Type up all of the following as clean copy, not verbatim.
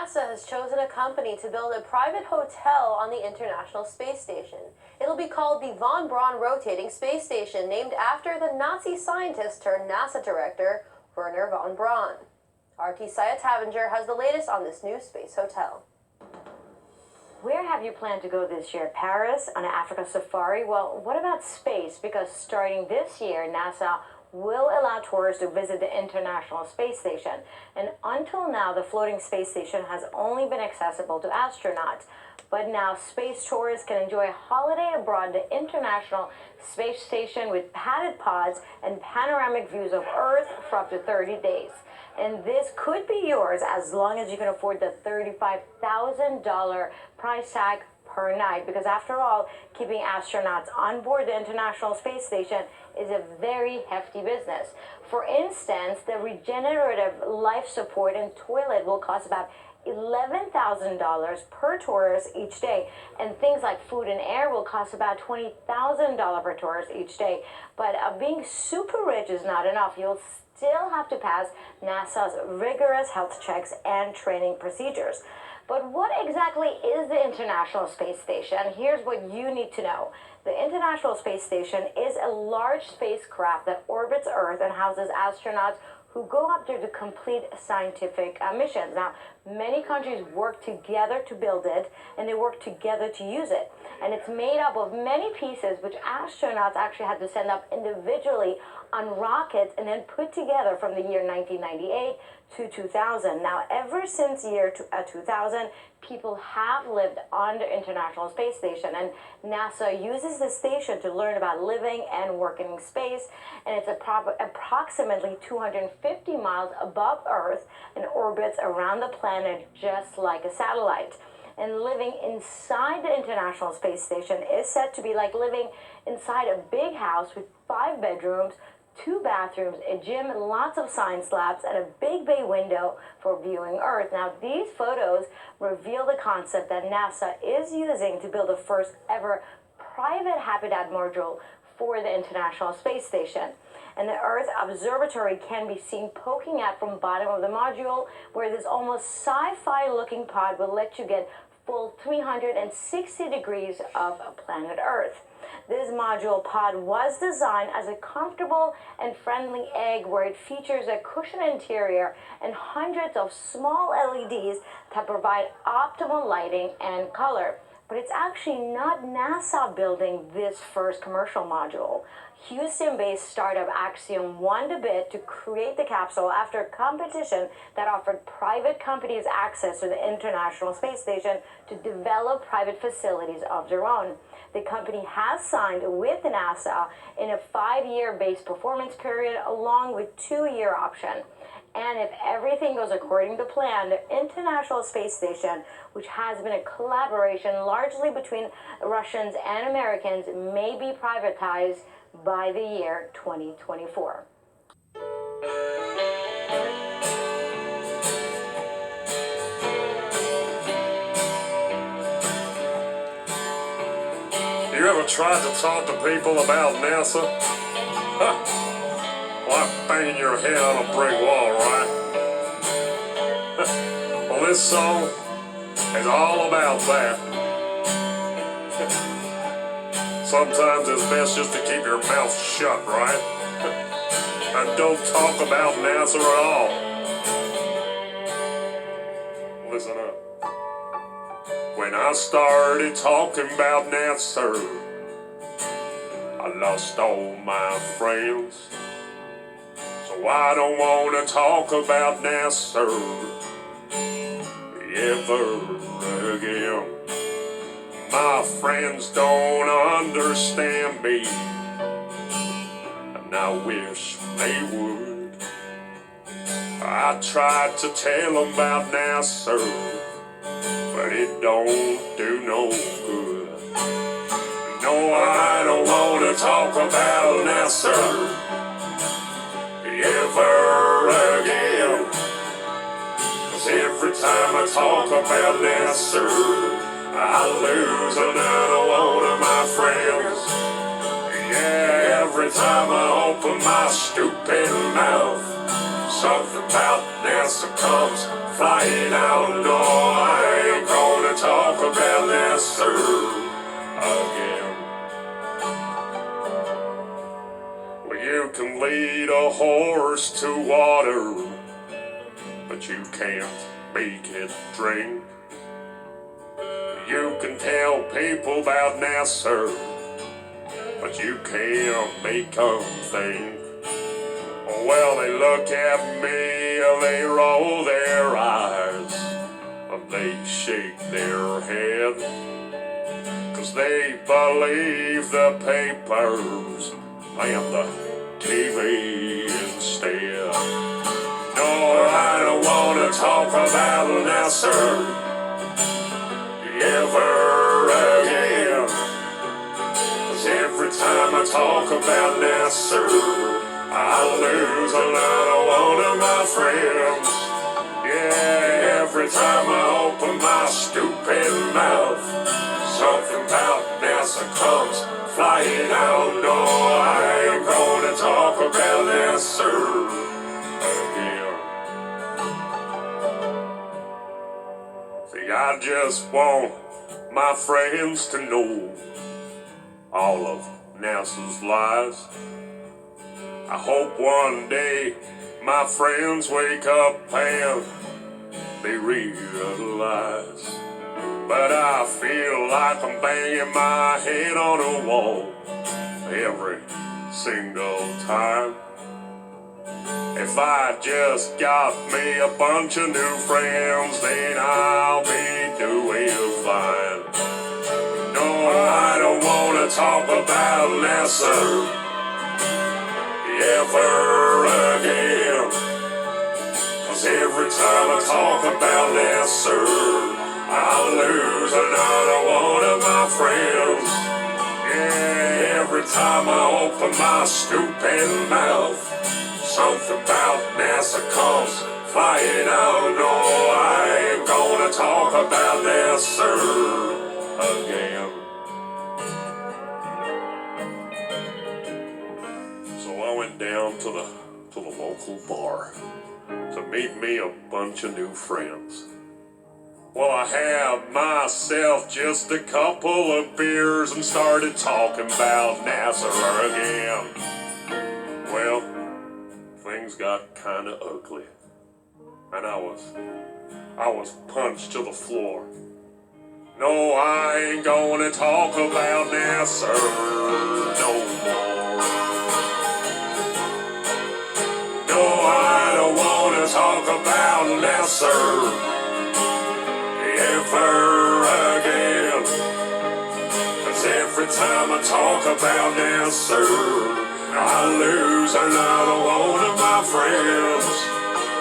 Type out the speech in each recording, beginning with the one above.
NASA has chosen a company to build a private hotel on the International Space Station. It'll be called the Von Braun Rotating Space Station, named after the Nazi scientist turned NASA director, Wernher von Braun. RT Saya Tavenger has the latest on this new space hotel. Where have you planned to go this year? Paris? On an Africa safari? Well, what about space? Because starting this year, NASA will allow tourists to visit the International Space Station. And until now, the floating space station has only been accessible to astronauts. But now space tourists can enjoy a holiday abroad, the International Space Station, with padded pods and panoramic views of Earth for up to 30 days. And this could be yours as long as you can afford the $35,000 price tag per night, because after all, keeping astronauts on board the International Space Station is a very hefty business. For instance, the regenerative life support and toilet will cost about $11,000 per tourist each day, and things like food and air will cost about $20,000 per tourist each day. But being super rich is not enough. You'll still have to pass NASA's rigorous health checks and training procedures. But what exactly is the International Space Station? Here's what you need to know. The International Space Station is a large spacecraft that orbits Earth and houses astronauts who go up there to complete scientific missions. Now, many countries work together to build it, and they work together to use it. And it's made up of many pieces, which astronauts actually had to send up individually on rockets and then put together from the year 1998 to 2000. Now, ever since year 2000, people have lived on the International Space Station, and NASA uses the station to learn about living and working in space. And it's approximately 250 miles above Earth and orbits around the planet just like a satellite. And living inside the International Space Station is said to be like living inside a big house with 5 bedrooms, 2 bathrooms, a gym, lots of science labs, and a big bay window for viewing Earth. Now, these photos reveal the concept that NASA is using to build the first ever private habitat module for the International Space Station. And the Earth Observatory can be seen poking out from the bottom of the module, where this almost sci-fi looking pod will let you get full 360 degrees of planet Earth. This module pod was designed as a comfortable and friendly egg, where it features a cushioned interior and hundreds of small LEDs that provide optimal lighting and color. But it's actually not NASA building this first commercial module. Houston-based startup Axiom won the bid to create the capsule after a competition that offered private companies access to the International Space Station to develop private facilities of their own. The company has signed with NASA in a 5-year base performance period along with 2-year option. And if everything goes according to plan, the International Space Station, which has been a collaboration largely between Russians and Americans, may be privatized by the year 2024. You ever tried to talk to people about NASA? Huh. Like banging your head on a brick wall, right? Well, this song is all about that. Sometimes it's best just to keep your mouth shut, right? And don't talk about NASA at all. Listen up. When I started talking about NASA, I lost all my friends. So I don't want to talk about NASA ever again. My friends don't understand me, and I wish they would. I tried to tell them about NASA, but it don't do no good. No, I don't want to talk about NASA ever again. 'Cause every time I talk about NASA, I lose another one of my friends. Yeah, every time I open my stupid mouth, something about NASA comes flying out the door. about Nasser again. Well, you can lead a horse to water, but you can't make it drink. You can tell people about Nasser, but you can't make them think. Well, they look at me, they roll their eyes, and they shake their head, 'cause they believe the papers and the TV instead. No, I don't want to talk about Nasser ever again, 'cause every time I talk about Nasser, I lose another one of my friends. Yeah, every time I open my stupid mouth, something about Nasser comes flying out. No, I ain't gonna talk about Nasser again. See, I just want my friends to know all of Nasser's lies. I hope one day my friends wake up and they realize. But I feel like I'm banging my head on a wall every single time. If I just got me a bunch of new friends, then I'll be doing fine. No, I don't want to talk about Nasser ever again, 'cause every time I talk about Nasser, I lose another one of my friends. Yeah, every time I open my stupid mouth, something about Nasser comes flying out. No, I ain't gonna talk about Nasser again. I went down to the local bar to meet me a bunch of new friends. Well, I had myself just a couple of beers and started talking about Nasser again. Well, things got kind of ugly, and I was punched to the floor. No, I ain't gonna talk about Nasser no more. No, I don't want to talk about Nasser ever again, 'cause every time I talk about Nasser, I lose another one of my friends.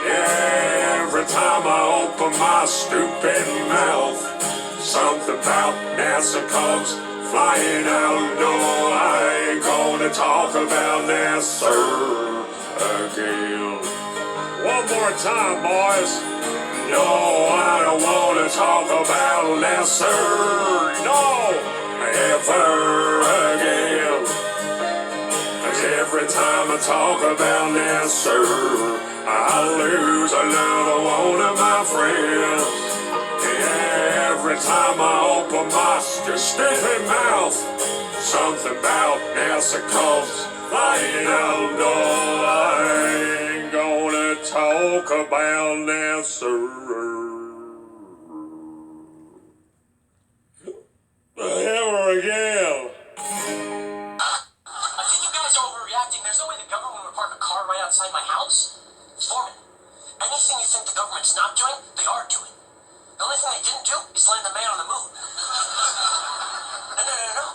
Yeah, every time I open my stupid mouth, something about Nasser comes flying out. No, I ain't gonna talk about Nasser again. One more time, boys. No, I don't want to talk about Nasser, no, ever again. 'Cause every time I talk about Nasser, I lose another one of my friends. Yeah, every time I open my stupid mouth, something about Nasser comes flying out. No, I ain't gonna talk about Nasser ever again. I think you guys are overreacting. There's no way the government would park a car right outside my house. Foreman, anything you think the government's not doing, they are doing. The only thing they didn't do is land the man on the moon. No.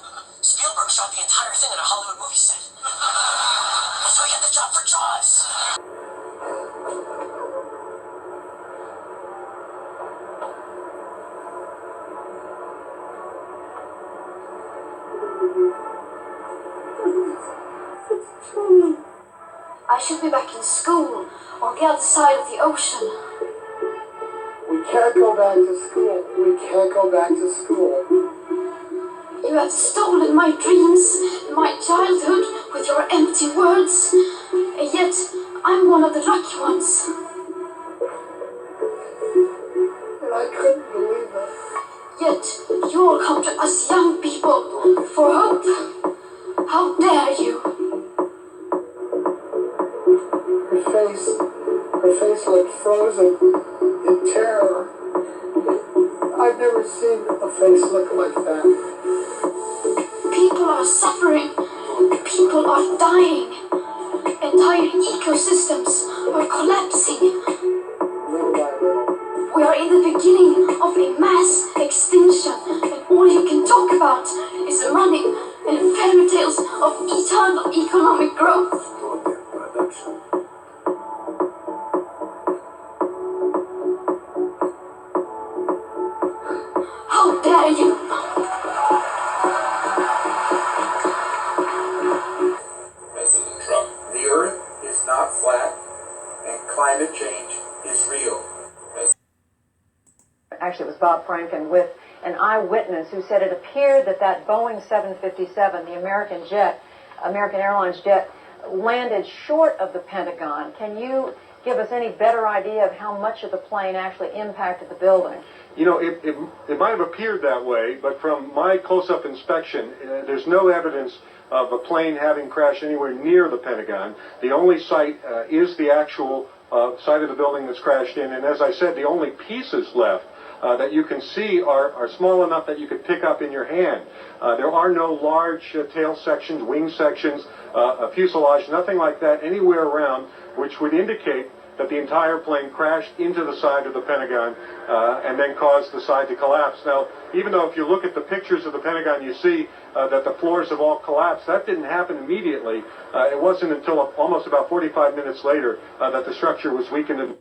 Spielberg shot the entire thing in a Hollywood movie set. That's why he got the job for Jaws. I should be back in school on the other side of the ocean. We can't go back to school. We can't go back to school. You have stolen my dreams, my childhood, with your empty words. And yet, I'm one of the lucky ones. And I couldn't believe it. Yet, You all come to us young people for hope. How dare you? Her face looked frozen in terror. I've never seen a face look like that. People are suffering. People are dying. Entire ecosystems are collapsing. Little by little. We are in the beginning of a mass extinction, and all you can talk about is money and fairy tales of eternal economic growth. How dare you? President Trump, the Earth is not flat, and climate change is real. Actually, it was Bob Franken with an eyewitness who said it appeared that that Boeing 757, the American Airlines jet, landed short of the Pentagon. Can you give us any better idea of how much of the plane actually impacted the building? You know, it might have appeared that way, but from my close-up inspection, there's no evidence of a plane having crashed anywhere near the Pentagon. The only site is the actual site of the building that's crashed in, and as I said, the only pieces left that you can see are small enough that you could pick up in your hand. There are no large tail sections, wing sections, a fuselage, nothing like that anywhere around, which would indicate that the entire plane crashed into the side of the Pentagon and then caused the side to collapse. Now, even though if you look at the pictures of the Pentagon, you see that the floors have all collapsed, that didn't happen immediately. It wasn't until almost about 45 minutes later that the structure was weakened. And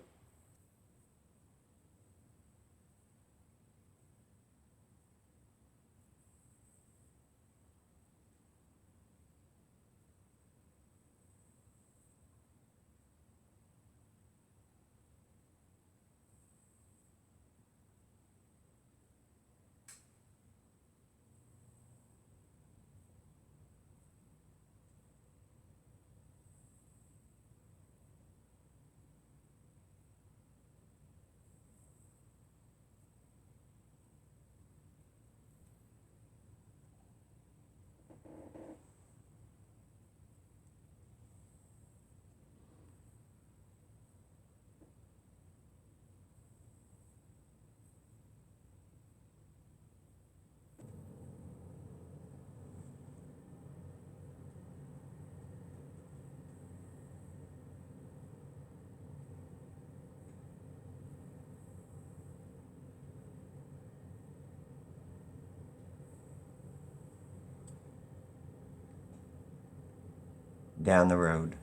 down the road.